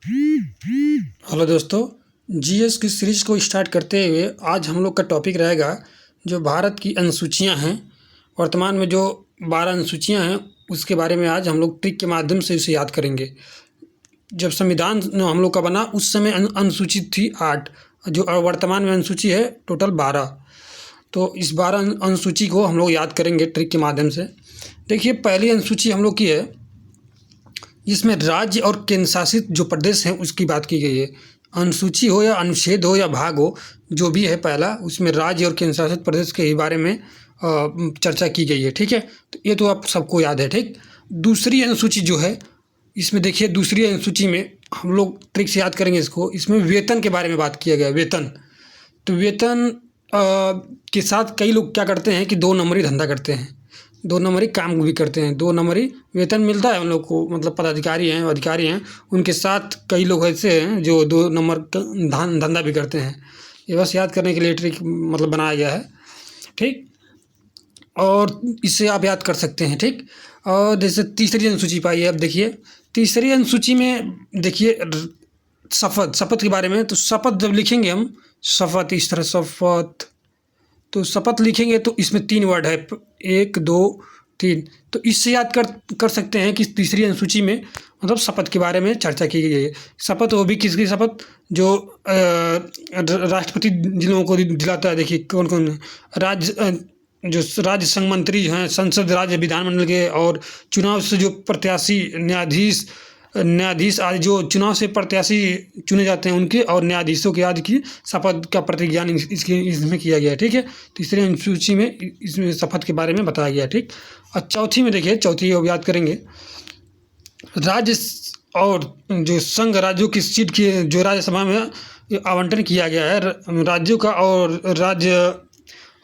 Hello दोस्तों, GS की series को स्टार्ट करते हुए आज हम लोग का टॉपिक रहेगा जो भारत की अनुसूचियां हैं। वर्तमान में जो 12 अनुसूचियां हैं उसके बारे में आज हम लोग ट्रिक के माध्यम से उसे याद करेंगे। जब संविधान हम लोग का बना उस समय अनुसूची थी 8, जो वर्तमान में अनुसूची है टोटल 12। तो इस 12 अनुसूची को हम लोग याद करेंगे ट्रिक के माध्यम से। देखिए, पहली अनुसूची हम लोग की है, इसमें राज्य और केंद्र शासित जो प्रदेश हैं उसकी बात की गई है। अनुसूची हो या अनुच्छेद हो या भाग हो, जो भी है पहला, उसमें राज्य और केंद्र शासित प्रदेश के बारे में चर्चा की गई है। ठीक है, तो ये तो आप सबको याद है। ठीक, दूसरी अनुसूची जो है, इसमें देखिए दूसरी अनुसूची में हम लोग ट्रिक से याद करेंगे इसको। इसमें वेतन के बारे में बात किया गया है। वेतन, तो वेतन के साथ कई लोग क्या करते हैं कि 2 नंबरी धंधा करते हैं, 2 नंबरी काम भी करते हैं। 2 नंबरी वेतन मिलता है उन लोग को, मतलब पदाधिकारी हैं, अधिकारी हैं, उनके साथ कई लोग ऐसे हैं जो 2 नंबर का धंधा भी करते हैं। ये बस याद करने के लिए ट्रिक मतलब बनाया गया है। ठीक, और इससे आप याद कर सकते हैं। ठीक, और जैसे तीसरी अनुसूची पाई है। अब देखिए तीसरी अनुसूची में देखिए शपथ के बारे में। तो शपथ जब लिखेंगे हम, शपथ इस तरह शपथ, तो शपथ लिखेंगे तो इसमें 3 वर्ड है, 1 2 3। तो इससे याद कर सकते हैं कि तीसरी अनुसूची में मतलब शपथ के बारे में चर्चा की गई है। शपथ वो भी किसकी शपथ, जो राष्ट्रपति जिन लोगों को दिलाता है। देखिए कौन कौन जो राज्य संघ मंत्री हैं, संसद, राज्य विधानमंडल के, और चुनाव से जो प्रत्याशी न्यायाधीश आदि जो चुनाव से प्रत्याशी चुने जाते हैं उनके, और न्यायाधीशों के आदि की शपथ का प्रतिज्ञान इसमें किया गया है। ठीक है, तीसरी अनुसूची में इसमें शपथ के बारे में बताया गया है। ठीक, और चौथी में देखिए, चौथी अब याद करेंगे, राज्य और जो संघ राज्यों की सीट की जो राज्यसभा में आवंटन किया गया है राज्यों का, और राज्य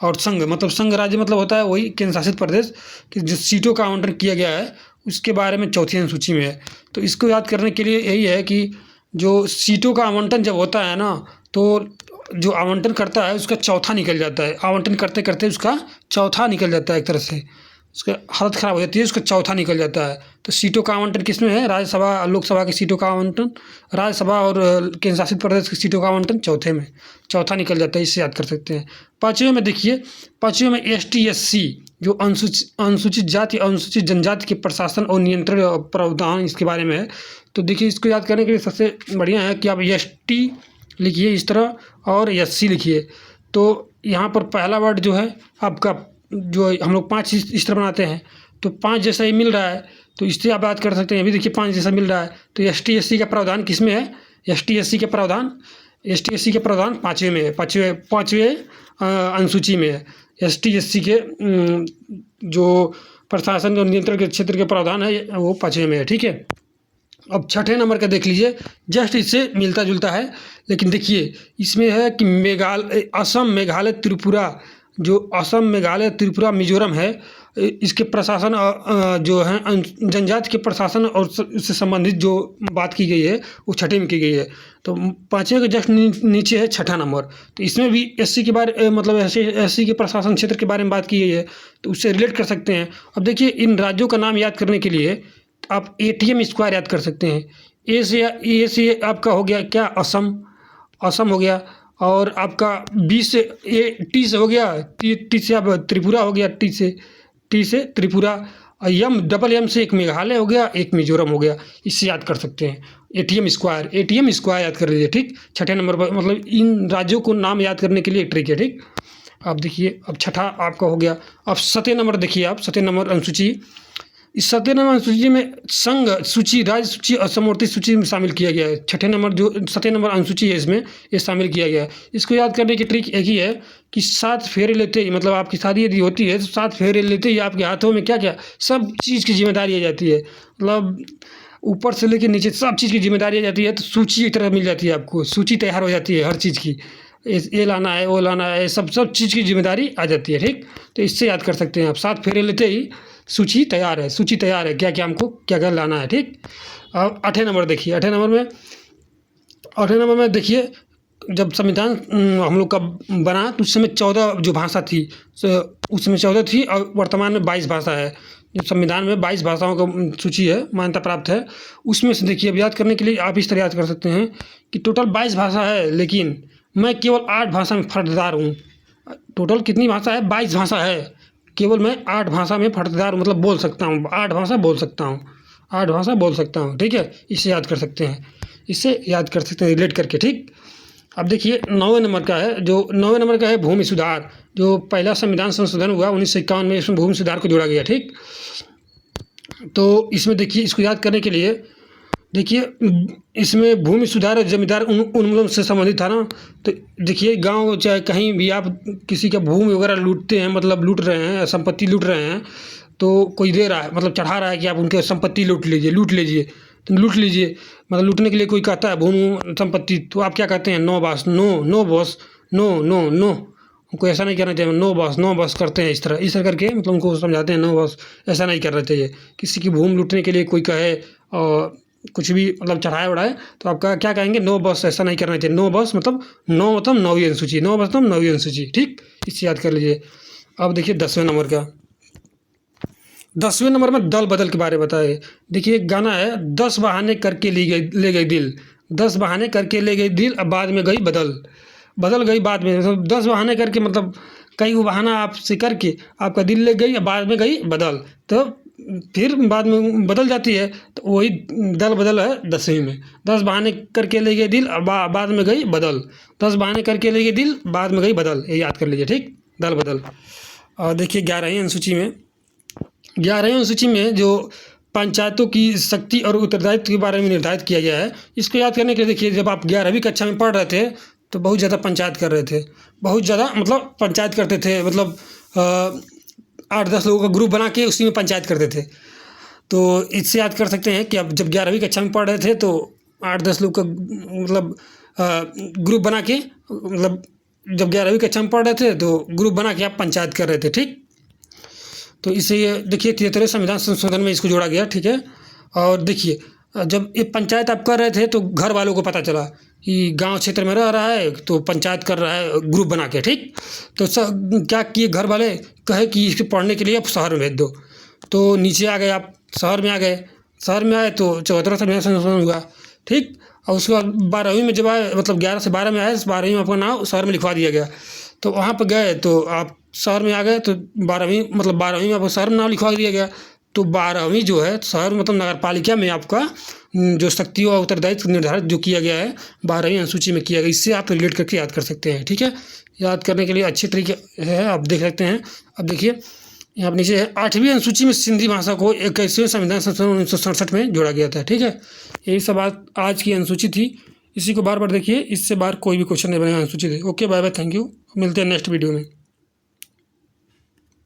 और संघ मतलब संघ राज्य मतलब होता है वही केंद्र शासित प्रदेश की जो सीटों का आवंटन किया गया है उसके बारे में चौथी अनुसूची में है। तो इसको याद करने के लिए यही है कि जो सीटों का आवंटन जब होता है ना, तो जो आवंटन करता है उसका चौथा निकल जाता है। आवंटन करते करते उसका चौथा निकल जाता है, एक तरह से उसका हालत ख़राब हो जाती है, उसका चौथा निकल जाता है। तो सीटों का आवंटन किसमें है, राज्यसभा लोकसभा की सीटों का आवंटन, राज्यसभा और केंद्र शासित प्रदेश की सीटों का आवंटन चौथे में, चौथा निकल जाता है। इससे याद कर सकते हैं। पाँचवें में देखिए, पाँचवें में ST SC जो अनुसूचित जाति और अनुसूचित जनजाति के प्रशासन और नियंत्रण प्रावधान, इसके बारे में है। तो देखिए इसको याद करने के लिए सबसे बढ़िया है कि आप ST लिखिए इस तरह और SC लिखिए। तो यहाँ पर पहला वर्ड जो है आपका, जो हम लोग 5 इस तरह बनाते हैं, तो 5 जैसा ही मिल रहा है, तो इससे आप बात कर सकते हैं। अभी देखिए 5 जैसा मिल रहा है, तो ST SC का प्रावधान किस में है, ST SC के प्रावधान, ST SC के प्रावधान 5वें में है, पाँचवें अनुसूची में है। ST SC के जो प्रशासन और नियंत्रण के क्षेत्र के प्रावधान है वो 5वें में है। ठीक है, अब छठे नंबर का देख लीजिए, जस्ट इससे मिलता जुलता है, लेकिन देखिए इसमें है कि असम, मेघालय, त्रिपुरा, जो असम, मेघालय, त्रिपुरा, मिजोरम है, इसके प्रशासन जो है जनजाति के प्रशासन और उससे संबंधित जो बात की गई है वो छठे में की गई है। तो 5वें के जस्ट नीचे है छठा नंबर। तो इसमें भी SC के बारे मतलब SC के प्रशासन क्षेत्र के बारे में बात की गई है, तो उससे रिलेट कर सकते हैं। अब देखिए इन राज्यों का नाम याद करने के लिए आप ATM स्क्वायर याद कर सकते हैं। A से आपका हो गया क्या, असम हो गया, और आपका B से T से हो गया, T से अब त्रिपुरा हो गया, T से त्रिपुरा, और M से एक मेघालय हो गया, एक मिजोरम हो गया। इससे याद कर सकते हैं ATM स्क्वायर याद कर लीजिए। ठीक, छठे नंबर पर मतलब इन राज्यों को नाम याद करने के लिए एक ट्रिक है। ठीक, आप देखिए अब छठा आपका हो गया। अब 7वें नंबर देखिए आप, 7वें नंबर अनुसूची, इस 7वें नंबर सूची में संघ सूची, राज्य सूची और समवर्ती सूची में शामिल किया गया है। छठे नंबर जो 7वें नंबर अनुसूची है इसमें ये शामिल किया गया है। इसको याद करने की ट्रिक एक ही है कि 7 फेरे लेते ही, मतलब आपकी शादी यदि होती है तो 7 फेरे लेते ही आपके हाथों में क्या क्या सब चीज़ की जिम्मेदारी आ जाती है, मतलब ऊपर से लेकर नीचे सब चीज़ की जिम्मेदारी आ जाती है। तो सूची एक तरह मिल जाती है आपको, सूची तैयार हो जाती है हर चीज़ की, ये लाना है, वो लाना है, सब चीज़ की जिम्मेदारी आ जाती है। ठीक, तो इससे याद कर सकते हैं आप, 7 फेरे लेते ही सूची तैयार है, क्या क्या हमको क्या क्या लाना है। ठीक, अब 8वें नंबर देखिए, 8वें नंबर में देखिए जब संविधान हम लोग का बना तो उस समय 14 जो भाषा थी, उस समय 14 थी, और वर्तमान में 22 भाषा है। जो संविधान में 22 भाषाओं का सूची है, मान्यता प्राप्त है, उसमें से देखिए अब याद करने के लिए आप इस तरह याद कर सकते हैं कि टोटल 22 भाषा है, लेकिन मैं केवल 8 भाषा में फर्ददार हूँ। टोटल कितनी भाषा है? 22 भाषा है, केवल मैं 8 भाषा में फर्ददार मतलब बोल सकता हूँ, 8 भाषा बोल सकता हूँ, 8 भाषा बोल सकता हूँ। ठीक है, इससे याद कर सकते हैं, इससे याद कर सकते हैं रिलेट करके। ठीक, अब देखिए 9वें नंबर का है, जो 9वें नंबर का है भूमि सुधार। जो पहला संविधान संशोधन हुआ 1951 में, इसमें भूमि सुधार को जोड़ा गया। ठीक, तो इसमें देखिए इसको याद करने के लिए देखिए इसमें भूमि सुधार जमींदार उन्मूलन से संबंधित था ना। तो देखिए गांव चाहे कहीं भी आप किसी का भूमि वगैरह लूटते हैं, मतलब लूट रहे हैं, संपत्ति लूट रहे हैं, तो कोई दे रहा है मतलब चढ़ा रहा है कि आप उनके संपत्ति लूट लीजिए, तो लूट लीजिए। मतलब लूटने के लिए कोई कहता है भूमि संपत्ति, तो आप क्या कहते हैं? No boss, no boss, no no no. उनको ऐसा नहीं करना चाहिए, नो बॉस करते हैं इस तरह करके, मतलब उनको समझाते हैं नो बॉस, ऐसा नहीं करना चाहिए। किसी की भूमि लूटने के लिए कोई कहे और कुछ भी मतलब चढ़ाए उड़ाए, तो आपका क्या कहेंगे? नो बॉस, ऐसा नहीं करना चाहिए। नो बॉस मतलब 9वीं अनुसूची, नो मतलब 9वीं अनुसूची। ठीक, इससे याद कर लीजिए। अब देखिए 10वें नंबर का, 10वें नंबर में दल बदल के बारे में बताए। देखिए एक गाना है, 10 बहाने करके ले गई दिल, 10 बहाने करके ले गई दिल, अब बाद में गई बदल गई बाद में। मतलब 10 बहाने करके मतलब कई बहाना आपसे करके आपका दिल ले गई, अब बाद में गई बदल, तो फिर बाद में बदल जाती है, तो वही दल बदल है 10वीं में। 10 बहाने करके ले गई दिल, बाद में गई बदल, 10 बहाने करके ले गई दिल, बाद में गई बदल, ये याद कर लीजिए। ठीक, दल बदल। और देखिए 11वीं अनुसूची में, 11वीं अनुसूची में जो पंचायतों की शक्ति और उत्तरदायित्व के बारे में निर्धारित किया गया है, इसको याद करने के लिए देखिए जब आप 11वीं कक्षा में पढ़ रहे थे तो बहुत ज़्यादा पंचायत कर रहे थे, बहुत ज़्यादा मतलब पंचायत करते थे, मतलब 8-10 लोगों का ग्रुप बना के उसी में पंचायत करते थे। तो इससे याद कर सकते हैं कि अब जब 11वीं कक्षा में पढ़ रहे थे तो 8-10 लोग का मतलब ग्रुप बना के, मतलब जब 11वीं कक्षा में पढ़ रहे थे तो ग्रुप बना के आप पंचायत कर रहे थे। ठीक, तो इसे देखिए 73वें संविधान संशोधन में इसको जोड़ा गया। ठीक है, और देखिए जब ये पंचायत आप कर रहे थे तो घर वालों को पता चला कि गांव क्षेत्र में रह रहा है तो पंचायत कर रहा है ग्रुप बना के। ठीक, तो सब क्या किए घर वाले, कहे कि इसको पढ़ने के लिए आप शहर में भेज दो, तो नीचे आ गए, आप शहर में आ गए, शहर में आए तो 74वां संविधान संशोधन हुआ। ठीक, और उसके बाद 12वीं में जब आए, मतलब 11 से 12 में आए, 12वीं में आपका नाम शहर में लिखवा दिया गया, तो वहाँ पर गए तो आप शहर में आ गए, तो 12वीं में आपको शहर में नाम लिखवा दिया गया। तो 12वीं जो है शहर मतलब नगर पालिका में आपका जो शक्ति और उत्तरदायित्व निर्धारित जो किया गया है 12वीं अनुसूची में किया गया, इससे आप रिलेट करके याद कर सकते हैं। ठीक है, याद करने के लिए अच्छे तरीके है, आप देख सकते हैं। अब देखिए यहाँ पर नीचे है 8वीं अनुसूची में सिंधी भाषा को 21वें संविधान संशोधन 1967 में जोड़ा गया था। ठीक है, यही सब आज की अनुसूची थी, इसी को बार बार देखिए, इससे बाहर कोई भी क्वेश्चन नहीं बनेगा अनुसूची से। Okay, bye bye, thank you, मिलते हैं नेक्स्ट वीडियो में।